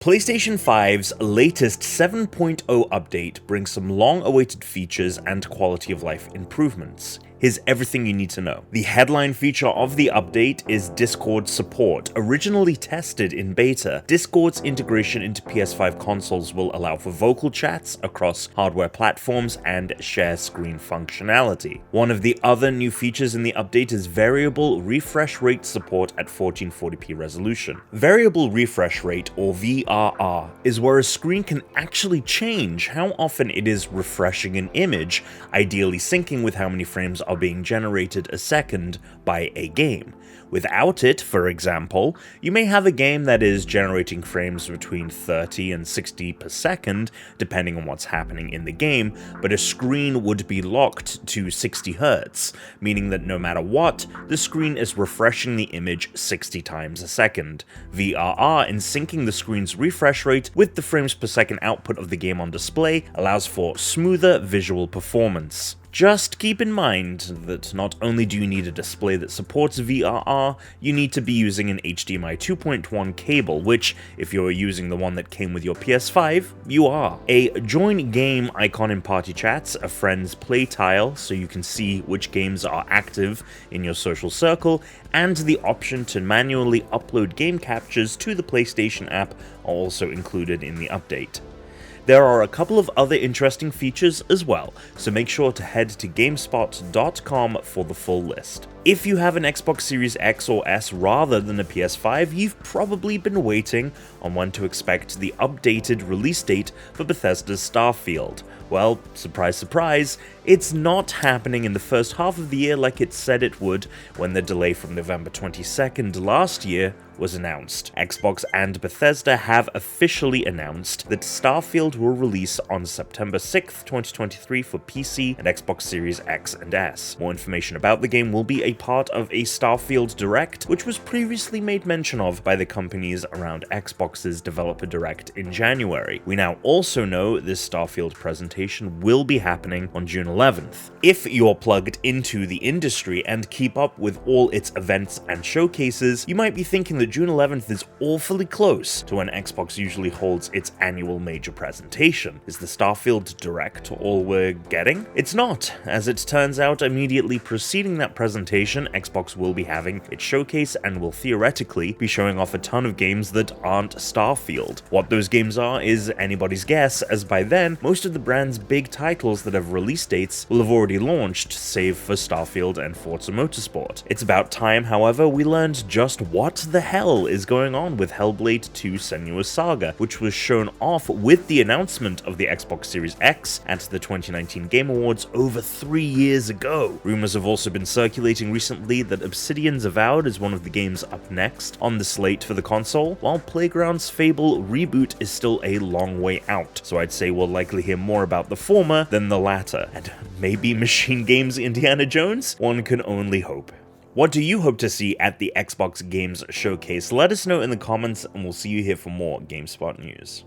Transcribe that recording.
PlayStation 5's latest 7.0 update brings some long-awaited features and quality of life improvements. Here's everything you need to know. The headline feature of the update is Discord support. Originally tested in beta, Discord's integration into PS5 consoles will allow for vocal chats across hardware platforms and share screen functionality. One of the other new features in the update is variable refresh rate support at 1440p resolution. Variable refresh rate, or VRR, is where a screen can actually change how often it is refreshing an image, ideally syncing with how many frames are being generated a second by a game. Without it, for example, you may have a game that is generating frames between 30 and 60 per second, depending on what's happening in the game, but a screen would be locked to 60 Hz, meaning that no matter what, the screen is refreshing the image 60 times a second. VRR, in syncing the screen's refresh rate with the frames per second output of the game on display, allows for smoother visual performance. Just keep in mind that not only do you need a display that supports VRR, you need to be using an HDMI 2.1 cable, which, if you're using the one that came with your PS5, you are. A join game icon in party chats, a friend's play tile so you can see which games are active in your social circle, and the option to manually upload game captures to the PlayStation app are also included in the update. There are a couple of other interesting features as well, so make sure to head to GameSpot.com for the full list. If you have an Xbox Series X or S rather than a PS5, you've probably been waiting on when to expect the updated release date for Bethesda's Starfield. Well, surprise surprise, it's not happening in the first half of the year like it said it would when the delay from November 22nd last year was announced. Xbox and Bethesda have officially announced that Starfield will release on September 6th, 2023 for PC and Xbox Series X and S. More information about the game will be a part of a Starfield Direct, which was previously made mention of by the companies around Xbox's Developer Direct in January. We now also know this Starfield presentation will be happening on June 11th. If you're plugged into the industry and keep up with all its events and showcases, you might be thinking that June 11th is awfully close to when Xbox usually holds its annual major presentation. Is the Starfield Direct all we're getting? It's not. As it turns out, immediately preceding that presentation, Xbox will be having its showcase and will theoretically be showing off a ton of games that aren't Starfield. What those games are is anybody's guess, as by then, most of the brand's big titles that have release dates will have already launched, save for Starfield and Forza Motorsport. It's about time, however, we learned just what the hell is going on with Hellblade 2 Senua's Saga, which was shown off with the announcement of the Xbox Series X at the 2019 Game Awards over 3 years ago. Rumors have also been circulating recently that Obsidian's Avowed is one of the games up next on the slate for the console, while Playground's Fable reboot is still a long way out, so I'd say we'll likely hear more about the former than the latter. And maybe Machine Games Indiana Jones? One can only hope. What do you hope to see at the Xbox Games Showcase? Let us know in the comments, and we'll see you here for more GameSpot news.